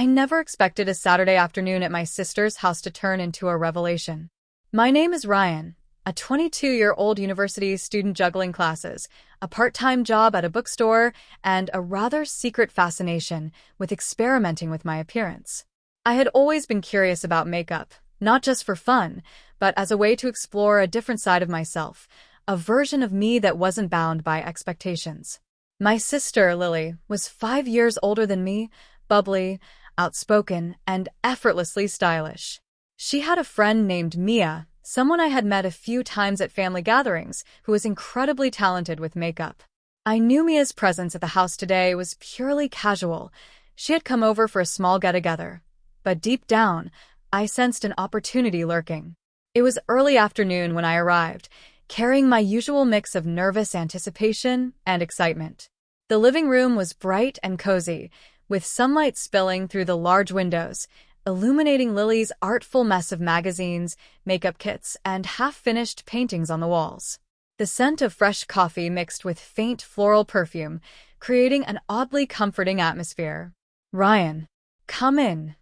I never expected a Saturday afternoon at my sister's house to turn into a revelation. My name is Ryan, a 22-year-old university student juggling classes, a part-time job at a bookstore, and a rather secret fascination with experimenting with my appearance. I had always been curious about makeup, not just for fun, but as a way to explore a different side of myself, a version of me that wasn't bound by expectations. My sister, Lily, was 5 years older than me, bubbly, outspoken, and effortlessly stylish. She had a friend named Mia, someone I had met a few times at family gatherings, who was incredibly talented with makeup. I knew Mia's presence at the house today was purely casual. She had come over for a small get-together. But deep down, I sensed an opportunity lurking. It was early afternoon when I arrived, carrying my usual mix of nervous anticipation and excitement. The living room was bright and cozy, with sunlight spilling through the large windows, illuminating Lily's artful mess of magazines, makeup kits, and half-finished paintings on the walls. The scent of fresh coffee mixed with faint floral perfume, creating an oddly comforting atmosphere. "Ryan, come in,"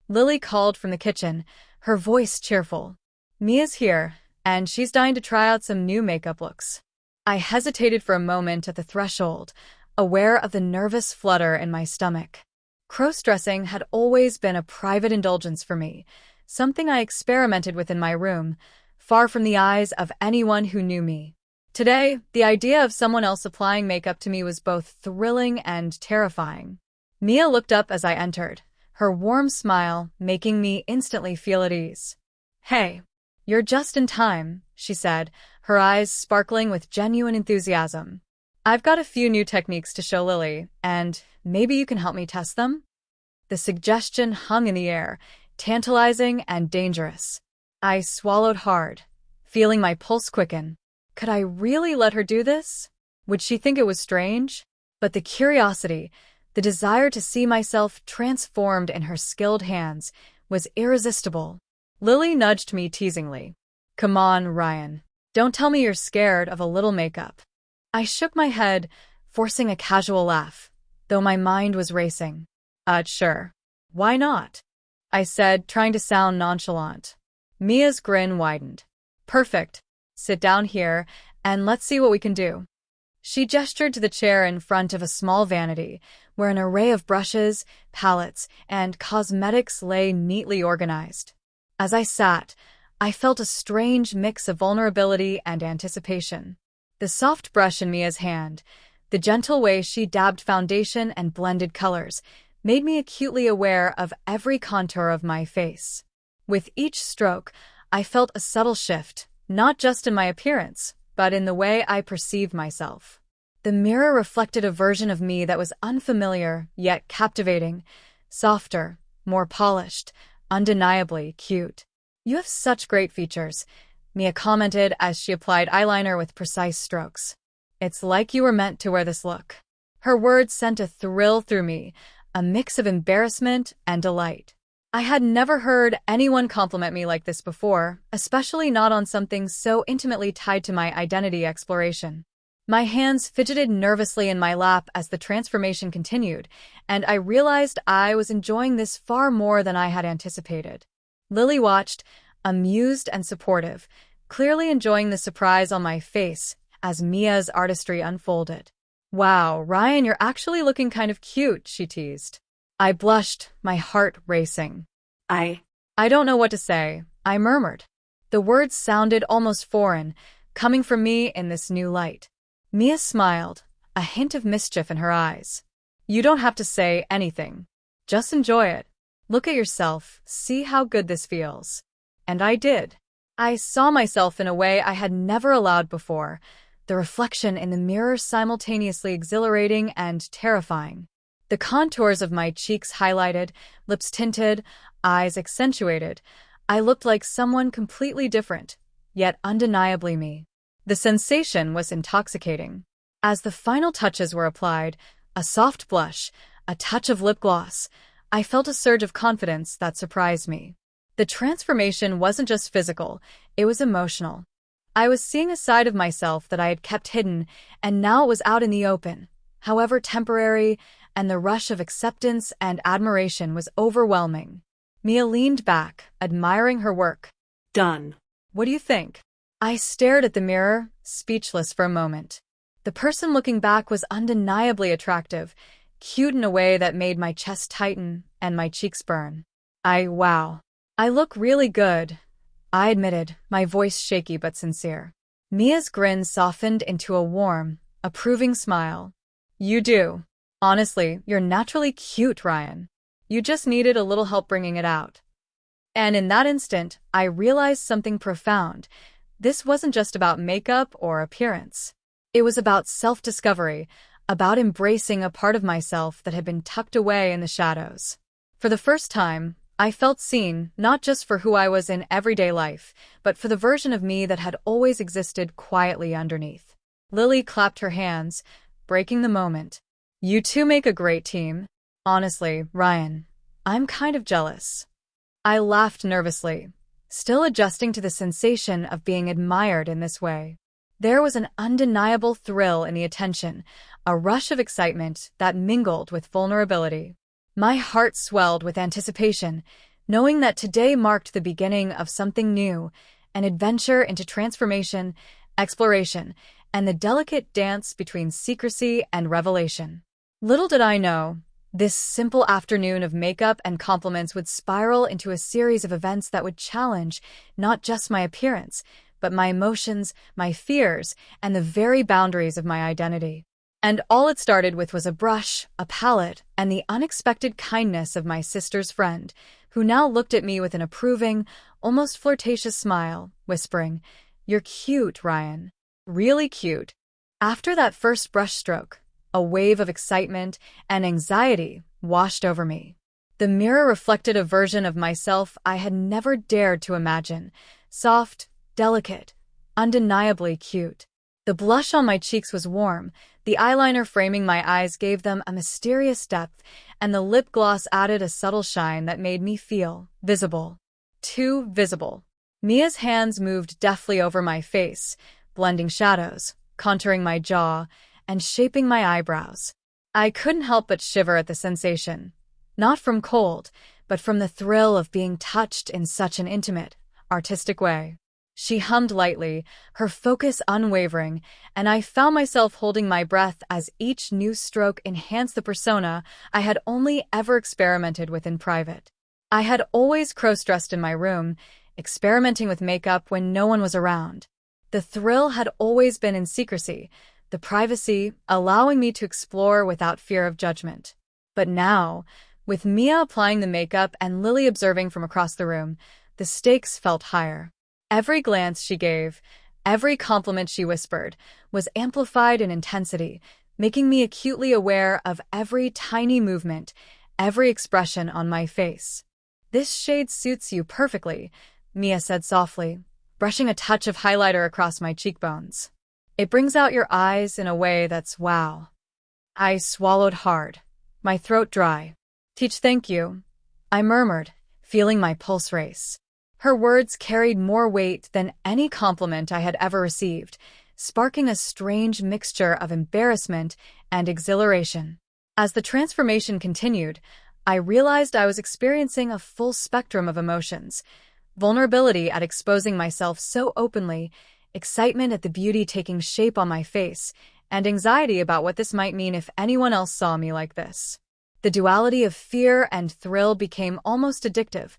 Lily called from the kitchen, her voice cheerful. "Mia's here, and she's dying to try out some new makeup looks." I hesitated for a moment at the threshold, aware of the nervous flutter in my stomach. Crossdressing had always been a private indulgence for me, something I experimented with in my room, far from the eyes of anyone who knew me. Today, the idea of someone else applying makeup to me was both thrilling and terrifying. Mia looked up as I entered, her warm smile making me instantly feel at ease. "Hey, you're just in time," she said, her eyes sparkling with genuine enthusiasm. "I've got a few new techniques to show Lily, and maybe you can help me test them?" The suggestion hung in the air, tantalizing and dangerous. I swallowed hard, feeling my pulse quicken. Could I really let her do this? Would she think it was strange? But the curiosity, the desire to see myself transformed in her skilled hands, was irresistible. Lily nudged me teasingly. "Come on, Ryan. Don't tell me you're scared of a little makeup." I shook my head, forcing a casual laugh, though my mind was racing. Sure. Why not?" I said, trying to sound nonchalant. Mia's grin widened. "Perfect. Sit down here, and let's see what we can do." She gestured to the chair in front of a small vanity, where an array of brushes, palettes, and cosmetics lay neatly organized. As I sat, I felt a strange mix of vulnerability and anticipation. The soft brush in Mia's hand, the gentle way she dabbed foundation and blended colors, made me acutely aware of every contour of my face. With each stroke, I felt a subtle shift, not just in my appearance, but in the way I perceived myself. The mirror reflected a version of me that was unfamiliar, yet captivating, softer, more polished, undeniably cute. "You have such great features," Mia commented as she applied eyeliner with precise strokes. "It's like you were meant to wear this look." Her words sent a thrill through me, a mix of embarrassment and delight. I had never heard anyone compliment me like this before, especially not on something so intimately tied to my identity exploration. My hands fidgeted nervously in my lap as the transformation continued, and I realized I was enjoying this far more than I had anticipated. Lily watched, amused and supportive, clearly enjoying the surprise on my face as Mia's artistry unfolded. "Wow, Ryan, you're actually looking kind of cute," she teased. I blushed, my heart racing. I don't know what to say," I murmured. The words sounded almost foreign, coming from me in this new light. Mia smiled, a hint of mischief in her eyes. "You don't have to say anything. Just enjoy it. Look at yourself, see how good this feels." And I did. I saw myself in a way I had never allowed before, the reflection in the mirror simultaneously exhilarating and terrifying. The contours of my cheeks highlighted, lips tinted, eyes accentuated. I looked like someone completely different, yet undeniably me. The sensation was intoxicating. As the final touches were applied, a soft blush, a touch of lip gloss, I felt a surge of confidence that surprised me. The transformation wasn't just physical, it was emotional. I was seeing a side of myself that I had kept hidden, and now it was out in the open, however temporary, and the rush of acceptance and admiration was overwhelming. Mia leaned back, admiring her work. Done. What do you think? I stared at the mirror, speechless for a moment. The person looking back was undeniably attractive, cute in a way that made my chest tighten and my cheeks burn. Wow. I look really good, I admitted, my voice shaky but sincere. Mia's grin softened into a warm, approving smile. You do. Honestly, you're naturally cute, Ryan. You just needed a little help bringing it out. And in that instant, I realized something profound. This wasn't just about makeup or appearance. It was about self-discovery, about embracing a part of myself that had been tucked away in the shadows. For the first time, I felt seen, not just for who I was in everyday life, but for the version of me that had always existed quietly underneath. Lily clapped her hands, breaking the moment. You two make a great team. Honestly, Ryan, I'm kind of jealous. I laughed nervously, still adjusting to the sensation of being admired in this way. There was an undeniable thrill in the attention, a rush of excitement that mingled with vulnerability. My heart swelled with anticipation, knowing that today marked the beginning of something new, an adventure into transformation, exploration, and the delicate dance between secrecy and revelation. Little did I know, this simple afternoon of makeup and compliments would spiral into a series of events that would challenge not just my appearance, but my emotions, my fears, and the very boundaries of my identity. And all it started with was a brush, a palette, and the unexpected kindness of my sister's friend, who now looked at me with an approving, almost flirtatious smile, whispering, "You're cute, Ryan. Really cute." After that first brushstroke, a wave of excitement and anxiety washed over me. The mirror reflected a version of myself I had never dared to imagine, soft, delicate, undeniably cute. The blush on my cheeks was warm, the eyeliner framing my eyes gave them a mysterious depth, and the lip gloss added a subtle shine that made me feel visible. Too visible. Mia's hands moved deftly over my face, blending shadows, contouring my jaw, and shaping my eyebrows. I couldn't help but shiver at the sensation, not from cold, but from the thrill of being touched in such an intimate, artistic way. She hummed lightly, her focus unwavering, and I found myself holding my breath as each new stroke enhanced the persona I had only ever experimented with in private. I had always cross-dressed in my room, experimenting with makeup when no one was around. The thrill had always been in secrecy, the privacy allowing me to explore without fear of judgment. But now, with Mia applying the makeup and Lily observing from across the room, the stakes felt higher. Every glance she gave, every compliment she whispered, was amplified in intensity, making me acutely aware of every tiny movement, every expression on my face. "This shade suits you perfectly," Mia said softly, brushing a touch of highlighter across my cheekbones. "It brings out your eyes in a way that's wow." I swallowed hard, my throat dry. Thank you," I murmured, feeling my pulse race. Her words carried more weight than any compliment I had ever received, sparking a strange mixture of embarrassment and exhilaration. As the transformation continued, I realized I was experiencing a full spectrum of emotions: vulnerability at exposing myself so openly, excitement at the beauty taking shape on my face, and anxiety about what this might mean if anyone else saw me like this. The duality of fear and thrill became almost addictive.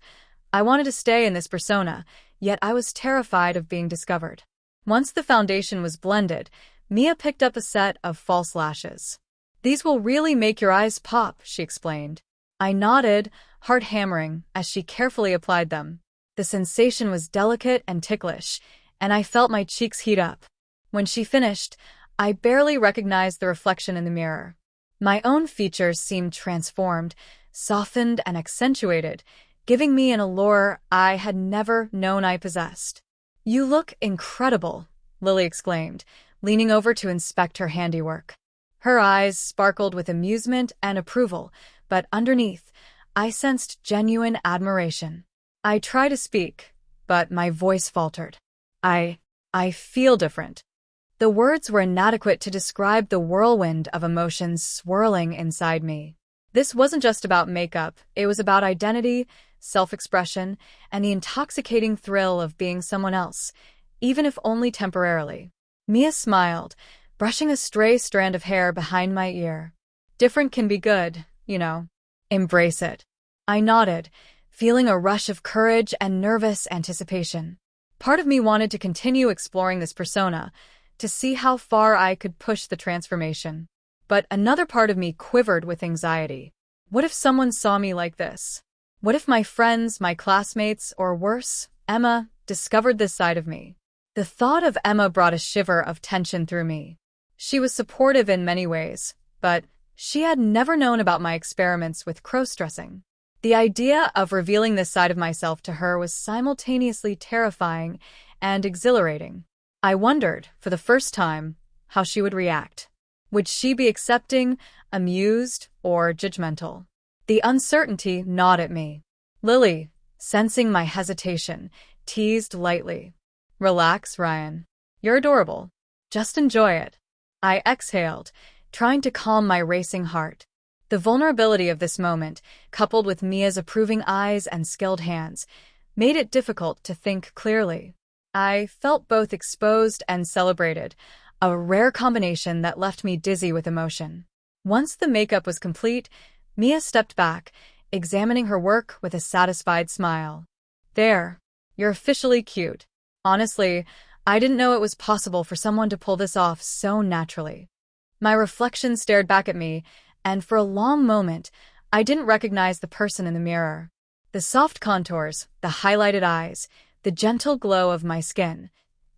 I wanted to stay in this persona, yet I was terrified of being discovered. Once the foundation was blended, Mia picked up a set of false lashes. "These will really make your eyes pop," she explained. I nodded, heart hammering, as she carefully applied them. The sensation was delicate and ticklish, and I felt my cheeks heat up. When she finished, I barely recognized the reflection in the mirror. My own features seemed transformed, softened and accentuated, giving me an allure I had never known I possessed. "You look incredible," Lily exclaimed, leaning over to inspect her handiwork. Her eyes sparkled with amusement and approval, but underneath, I sensed genuine admiration. I tried to speak, but my voice faltered. I feel different." The words were inadequate to describe the whirlwind of emotions swirling inside me. This wasn't just about makeup, it was about identity, self-expression, and the intoxicating thrill of being someone else, even if only temporarily. Mia smiled, brushing a stray strand of hair behind my ear. Different can be good, you know. Embrace it. I nodded, feeling a rush of courage and nervous anticipation. Part of me wanted to continue exploring this persona, to see how far I could push the transformation. But another part of me quivered with anxiety. What if someone saw me like this? What if my friends, my classmates, or worse, Emma, discovered this side of me? The thought of Emma brought a shiver of tension through me. She was supportive in many ways, but she had never known about my experiments with crossdressing. The idea of revealing this side of myself to her was simultaneously terrifying and exhilarating. I wondered, for the first time, how she would react. Would she be accepting, amused, or judgmental? The uncertainty gnawed at me. Lily, sensing my hesitation, teased lightly. Relax, Ryan. You're adorable. Just enjoy it. I exhaled, trying to calm my racing heart. The vulnerability of this moment, coupled with Mia's approving eyes and skilled hands, made it difficult to think clearly. I felt both exposed and celebrated, a rare combination that left me dizzy with emotion. Once the makeup was complete, Mia stepped back, examining her work with a satisfied smile. There, you're officially cute. Honestly, I didn't know it was possible for someone to pull this off so naturally. My reflection stared back at me, and for a long moment, I didn't recognize the person in the mirror. The soft contours, the highlighted eyes, the gentle glow of my skin.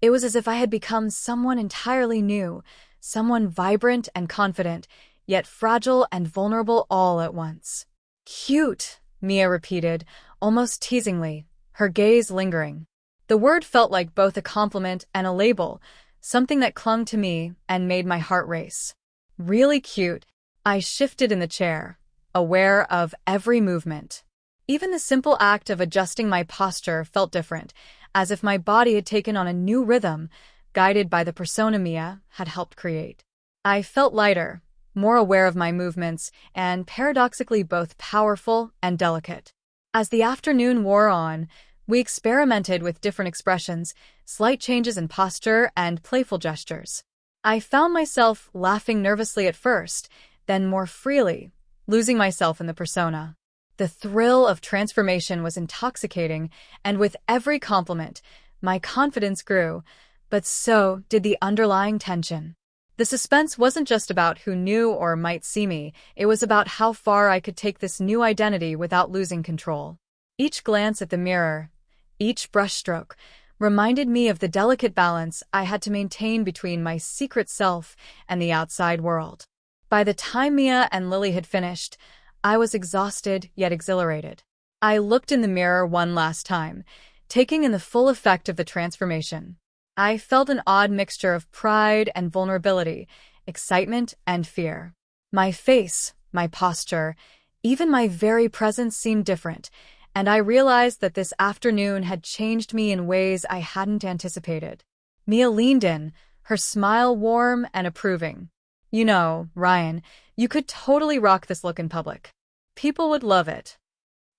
It was as if I had become someone entirely new, someone vibrant and confident, yet fragile and vulnerable all at once. Cute, Mia repeated, almost teasingly, her gaze lingering. The word felt like both a compliment and a label, something that clung to me and made my heart race. Really cute. I shifted in the chair, aware of every movement. Even the simple act of adjusting my posture felt different, as if my body had taken on a new rhythm, guided by the persona Mia had helped create. I felt lighter, more aware of my movements, and paradoxically both powerful and delicate. As the afternoon wore on, we experimented with different expressions, slight changes in posture, and playful gestures. I found myself laughing nervously at first, then more freely, losing myself in the persona. The thrill of transformation was intoxicating, and with every compliment, my confidence grew, but so did the underlying tension. The suspense wasn't just about who knew or might see me, it was about how far I could take this new identity without losing control. Each glance at the mirror, each brushstroke, reminded me of the delicate balance I had to maintain between my secret self and the outside world. By the time Mia and Lily had finished, I was exhausted yet exhilarated. I looked in the mirror one last time, taking in the full effect of the transformation. I felt an odd mixture of pride and vulnerability, excitement and fear. My face, my posture, even my very presence seemed different, and I realized that this afternoon had changed me in ways I hadn't anticipated. Mia leaned in, her smile warm and approving. You know, Ryan, you could totally rock this look in public. People would love it.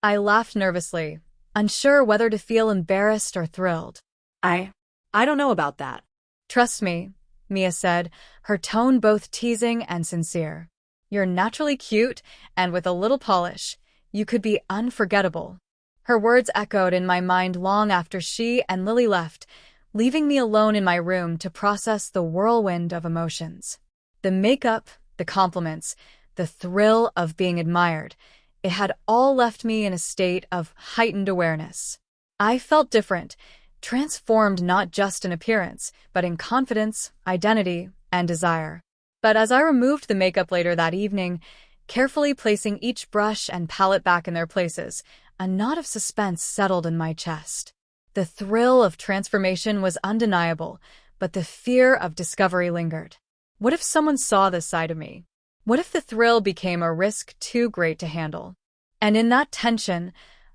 I laughed nervously, unsure whether to feel embarrassed or thrilled. I don't know about that. Trust me, Mia said, her tone both teasing and sincere. You're naturally cute, and with a little polish, you could be unforgettable. Her words echoed in my mind long after she and Lily left, leaving me alone in my room to process the whirlwind of emotions. The makeup, the compliments, the thrill of being admired, it had all left me in a state of heightened awareness. I felt different, transformed not just in appearance, but in confidence, identity, and desire. But as I removed the makeup later that evening, carefully placing each brush and palette back in their places, a knot of suspense settled in my chest. The thrill of transformation was undeniable, but the fear of discovery lingered. What if someone saw this side of me? What if the thrill became a risk too great to handle? And in that tension,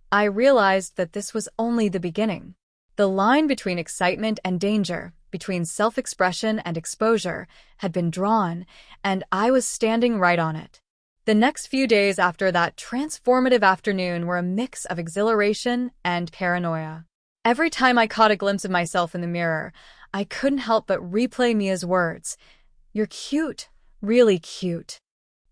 I realized that this was only the beginning. The line between excitement and danger, between self-expression and exposure had been drawn, and I was standing right on it. The next few days after that transformative afternoon were a mix of exhilaration and paranoia. Every time I caught a glimpse of myself in the mirror, I couldn't help but replay Mia's words. "You're cute, really cute."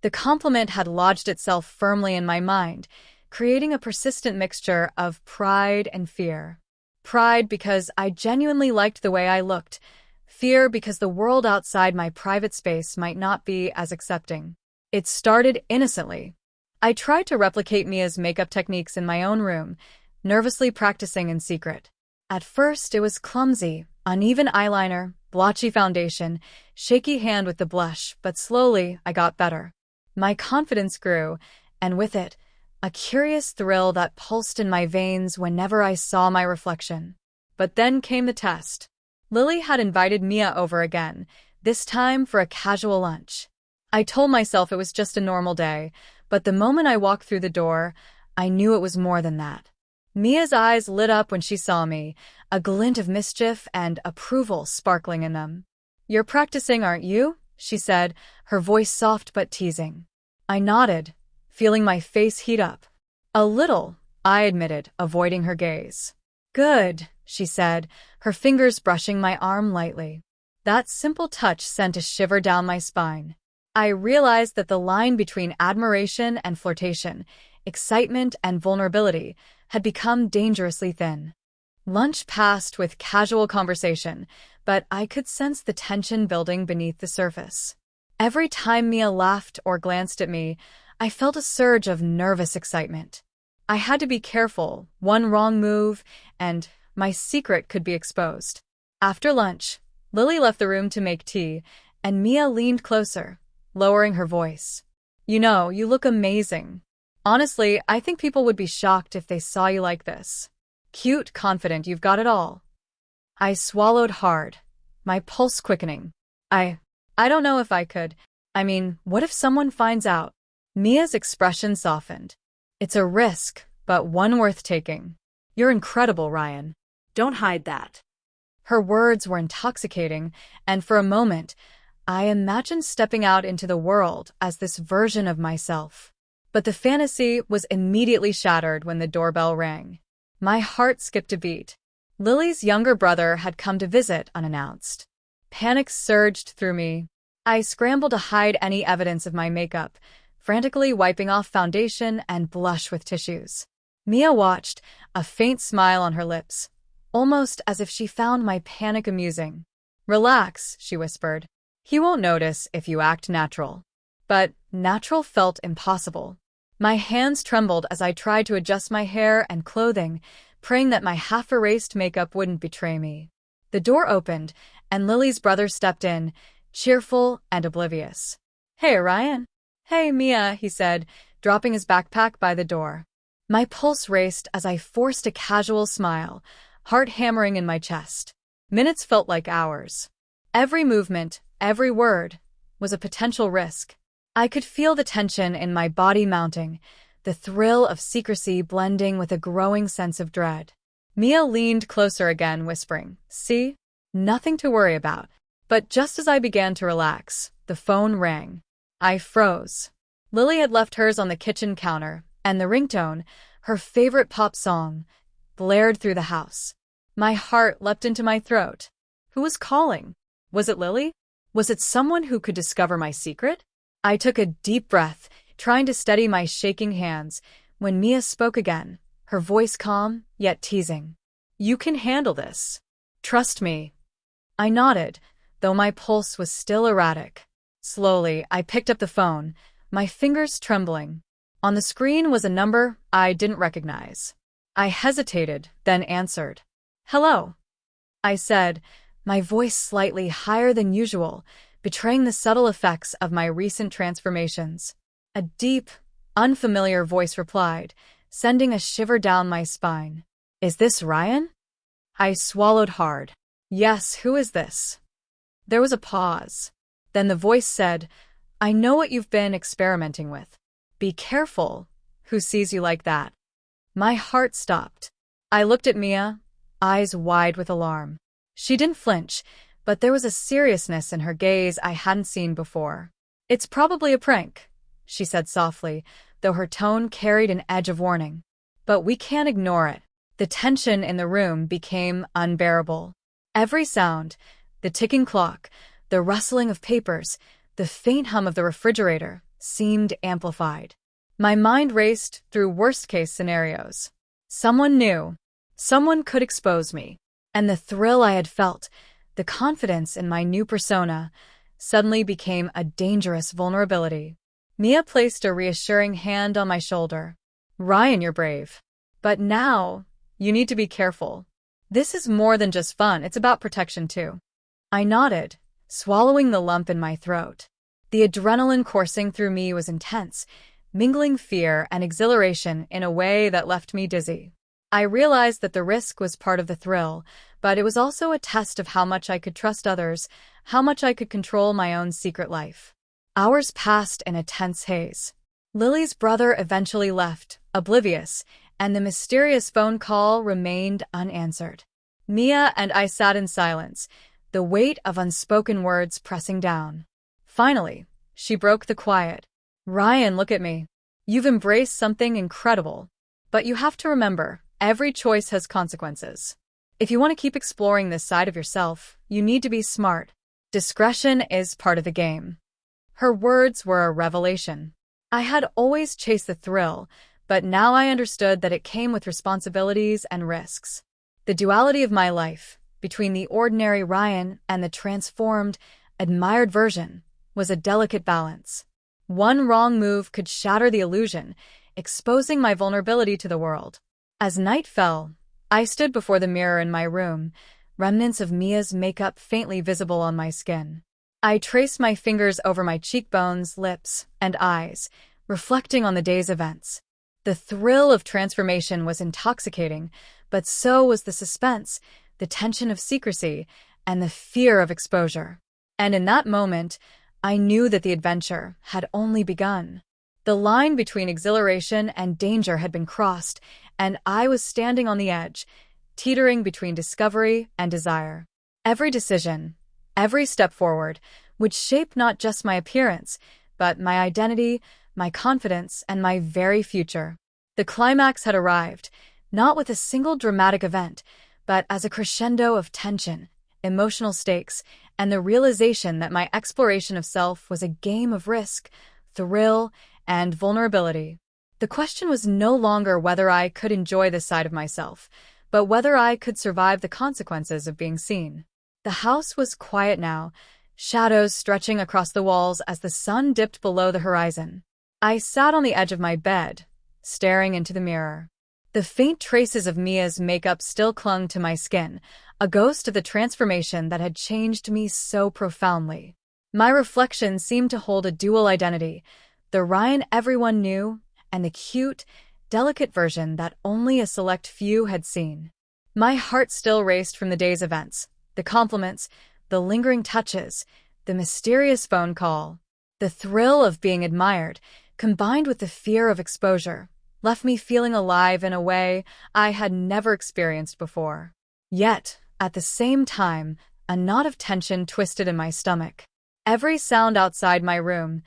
The compliment had lodged itself firmly in my mind, creating a persistent mixture of pride and fear. Pride because I genuinely liked the way I looked, fear because the world outside my private space might not be as accepting. It started innocently. I tried to replicate Mia's makeup techniques in my own room, nervously practicing in secret. At first, it was clumsy, uneven eyeliner, blotchy foundation, shaky hand with the blush, but slowly I got better. My confidence grew, and with it, a curious thrill that pulsed in my veins whenever I saw my reflection. But then came the test. Lily had invited Mia over again, this time for a casual lunch. I told myself it was just a normal day, but the moment I walked through the door, I knew it was more than that. Mia's eyes lit up when she saw me, a glint of mischief and approval sparkling in them. "You're practicing, aren't you?" she said, her voice soft but teasing. I nodded, feeling my face heat up. "A little," I admitted, avoiding her gaze. "Good," she said, her fingers brushing my arm lightly. That simple touch sent a shiver down my spine. I realized that the line between admiration and flirtation, excitement and vulnerability, had become dangerously thin. Lunch passed with casual conversation, but I could sense the tension building beneath the surface. Every time Mia laughed or glanced at me, I felt a surge of nervous excitement. I had to be careful, one wrong move, and my secret could be exposed. After lunch, Lily left the room to make tea, and Mia leaned closer, lowering her voice. "You know, you look amazing. Honestly, I think people would be shocked if they saw you like this. Cute, confident, you've got it all." I swallowed hard, my pulse quickening. I don't know if I could. I mean, what if someone finds out? Mia's expression softened. "It's a risk, but one worth taking. You're incredible, Ryan." Don't hide that. Her words were intoxicating, and for a moment, I imagined stepping out into the world as this version of myself. But the fantasy was immediately shattered when the doorbell rang. My heart skipped a beat. Lily's younger brother had come to visit unannounced. Panic surged through me. I scrambled to hide any evidence of my makeup, frantically wiping off foundation and blush with tissues. Mia watched, a faint smile on her lips, almost as if she found my panic amusing. "Relax," she whispered. "He won't notice if you act natural." But natural felt impossible. My hands trembled as I tried to adjust my hair and clothing, praying that my half-erased makeup wouldn't betray me. The door opened, and Lily's brother stepped in, cheerful and oblivious. "Hey, Ryan." "Hey, Mia," he said, dropping his backpack by the door. My pulse raced as I forced a casual smile, heart hammering in my chest. Minutes felt like hours. Every movement, every word, was a potential risk. I could feel the tension in my body mounting, the thrill of secrecy blending with a growing sense of dread. Mia leaned closer again, whispering, "See? Nothing to worry about." But just as I began to relax, the phone rang. I froze. Lily had left hers on the kitchen counter, and the ringtone, her favorite pop song, blared through the house. My heart leapt into my throat. Who was calling? Was it Lily? Was it someone who could discover my secret? I took a deep breath, trying to steady my shaking hands, when Mia spoke again, her voice calm, yet teasing. "You can handle this. Trust me." I nodded, though my pulse was still erratic. Slowly, I picked up the phone, my fingers trembling. On the screen was a number I didn't recognize. I hesitated, then answered. "Hello," I said, my voice slightly higher than usual, betraying the subtle effects of my recent transformations. A deep, unfamiliar voice replied, sending a shiver down my spine. "Is this Ryan?" I swallowed hard. "Yes, who is this?" There was a pause. Then the voice said, "I know what you've been experimenting with. Be careful who sees you like that." My heart stopped. I looked at Mia, eyes wide with alarm. She didn't flinch, but there was a seriousness in her gaze I hadn't seen before. "It's probably a prank," she said softly, though her tone carried an edge of warning. "But we can't ignore it." The tension in the room became unbearable. Every sound, the ticking clock, the rustling of papers, the faint hum of the refrigerator, seemed amplified. My mind raced through worst-case scenarios. Someone knew. Someone could expose me. And the thrill I had felt, the confidence in my new persona, suddenly became a dangerous vulnerability. Mia placed a reassuring hand on my shoulder. "Ryan, you're brave. But now, you need to be careful. This is more than just fun, it's about protection too." I nodded, swallowing the lump in my throat. The adrenaline coursing through me was intense, mingling fear and exhilaration in a way that left me dizzy. I realized that the risk was part of the thrill, but it was also a test of how much I could trust others, how much I could control my own secret life. Hours passed in a tense haze. Lily's brother eventually left, oblivious, and the mysterious phone call remained unanswered. Mia and I sat in silence, the weight of unspoken words pressing down. Finally, she broke the quiet. "Ryan, look at me. You've embraced something incredible. But you have to remember, every choice has consequences. If you want to keep exploring this side of yourself, you need to be smart. Discretion is part of the game." Her words were a revelation. I had always chased the thrill, but now I understood that it came with responsibilities and risks. The duality of my life, between the ordinary Ryan and the transformed, admired version, was a delicate balance. One wrong move could shatter the illusion, exposing my vulnerability to the world. As night fell, I stood before the mirror in my room, remnants of Mia's makeup faintly visible on my skin. I traced my fingers over my cheekbones, lips, and eyes, reflecting on the day's events. The thrill of transformation was intoxicating, but so was the suspense, the tension of secrecy, and the fear of exposure. And in that moment, I knew that the adventure had only begun. The line between exhilaration and danger had been crossed, and I was standing on the edge, teetering between discovery and desire. Every decision, every step forward, would shape not just my appearance, but my identity, my confidence, and my very future. The climax had arrived, not with a single dramatic event, but as a crescendo of tension, emotional stakes, and the realization that my exploration of self was a game of risk, thrill, and vulnerability. The question was no longer whether I could enjoy this side of myself, but whether I could survive the consequences of being seen. The house was quiet now, shadows stretching across the walls as the sun dipped below the horizon. I sat on the edge of my bed, staring into the mirror. The faint traces of Mia's makeup still clung to my skin, a ghost of the transformation that had changed me so profoundly. My reflection seemed to hold a dual identity, the Ryan everyone knew, and the cute, delicate version that only a select few had seen. My heart still raced from the day's events, the compliments, the lingering touches, the mysterious phone call. The thrill of being admired, combined with the fear of exposure, left me feeling alive in a way I had never experienced before. Yet, at the same time, a knot of tension twisted in my stomach. Every sound outside my room,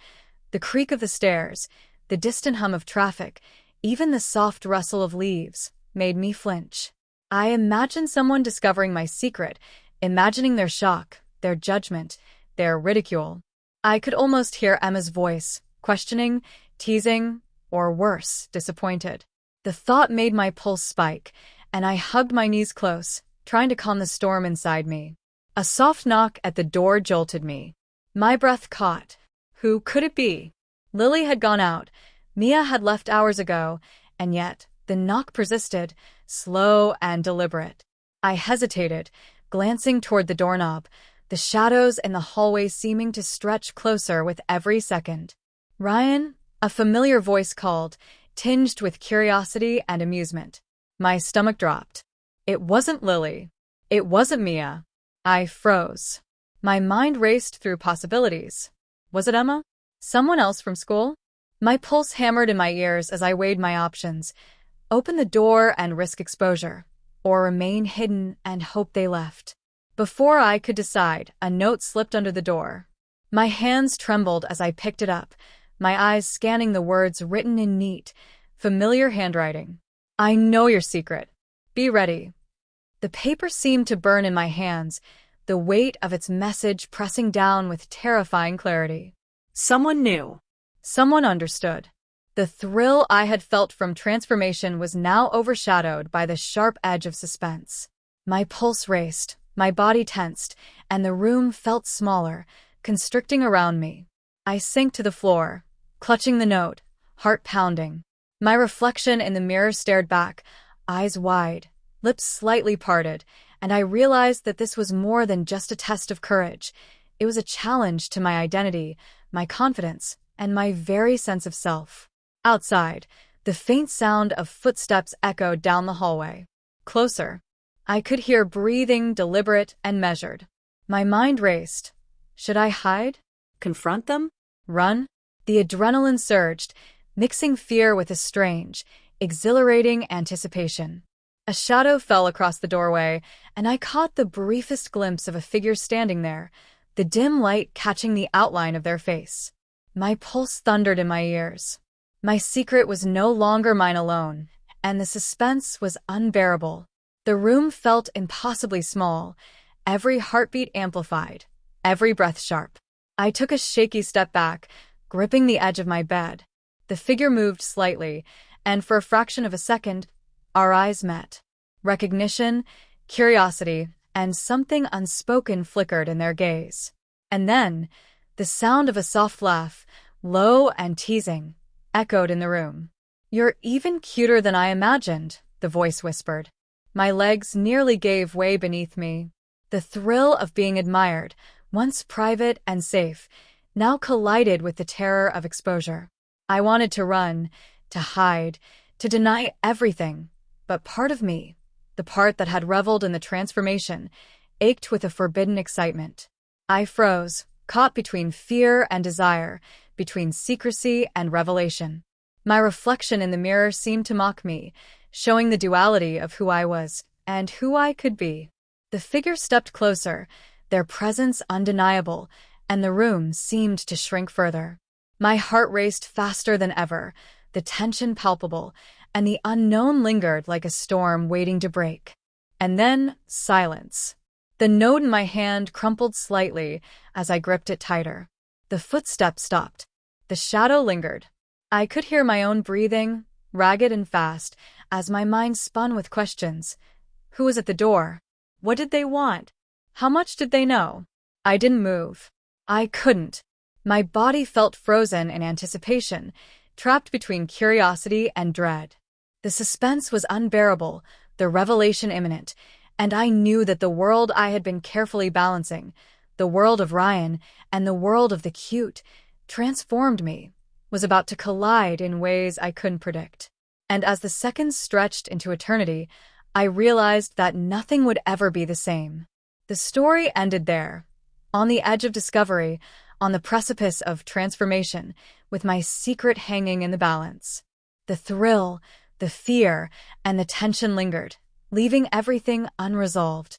the creak of the stairs, the distant hum of traffic, even the soft rustle of leaves, made me flinch. I imagined someone discovering my secret, imagining their shock, their judgment, their ridicule. I could almost hear Emma's voice, questioning, teasing, or worse, disappointed. The thought made my pulse spike, and I hugged my knees close, trying to calm the storm inside me. A soft knock at the door jolted me. My breath caught. Who could it be? Lily had gone out. Mia had left hours ago, and yet the knock persisted, slow and deliberate. I hesitated, glancing toward the doorknob, the shadows in the hallway seeming to stretch closer with every second. "Ryan?" A familiar voice called, tinged with curiosity and amusement. My stomach dropped. It wasn't Lily. It wasn't Mia. I froze. My mind raced through possibilities. Was it Emma? Someone else from school? My pulse hammered in my ears as I weighed my options. Open the door and risk exposure, or remain hidden and hope they left. Before I could decide, a note slipped under the door. My hands trembled as I picked it up, my eyes scanning the words written in neat, familiar handwriting. I know your secret. Be ready. The paper seemed to burn in my hands, the weight of its message pressing down with terrifying clarity. Someone knew. Someone understood. The thrill I had felt from transformation was now overshadowed by the sharp edge of suspense. My pulse raced, my body tensed, and the room felt smaller, constricting around me. I sank to the floor, clutching the note, heart pounding. My reflection in the mirror stared back, eyes wide, lips slightly parted, and I realized that this was more than just a test of courage. It was a challenge to my identity, my confidence, and my very sense of self. Outside, the faint sound of footsteps echoed down the hallway. Closer. I could hear breathing, deliberate and measured. My mind raced. Should I hide? Confront them? Run? The adrenaline surged, mixing fear with a strange, exhilarating anticipation. A shadow fell across the doorway, and I caught the briefest glimpse of a figure standing there, the dim light catching the outline of their face. My pulse thundered in my ears. My secret was no longer mine alone, and the suspense was unbearable. The room felt impossibly small, every heartbeat amplified, every breath sharp. I took a shaky step back, gripping the edge of my bed. The figure moved slightly, and for a fraction of a second, our eyes met. Recognition, curiosity, and something unspoken flickered in their gaze. And then, the sound of a soft laugh, low and teasing, echoed in the room. "You're even cuter than I imagined," the voice whispered. My legs nearly gave way beneath me. The thrill of being admired, once private and safe, now collided with the terror of exposure. I wanted to run, to hide, to deny everything, but part of me, the part that had reveled in the transformation, ached with a forbidden excitement. I froze, caught between fear and desire, between secrecy and revelation. My reflection in the mirror seemed to mock me, showing the duality of who I was and who I could be. The figure stepped closer, their presence undeniable, and the room seemed to shrink further. My heart raced faster than ever, the tension palpable, and the unknown lingered like a storm waiting to break. And then, silence. The note in my hand crumpled slightly as I gripped it tighter. The footsteps stopped. The shadow lingered. I could hear my own breathing, ragged and fast, as my mind spun with questions. Who was at the door? What did they want? How much did they know? I didn't move. I couldn't. My body felt frozen in anticipation, trapped between curiosity and dread. The suspense was unbearable, the revelation imminent, and I knew that the world I had been carefully balancing, the world of Ryan and the world of the cute, transformed me, was about to collide in ways I couldn't predict. And as the seconds stretched into eternity, I realized that nothing would ever be the same. The story ended there, on the edge of discovery, on the precipice of transformation, with my secret hanging in the balance. The thrill, the fear, and the tension lingered, leaving everything unresolved.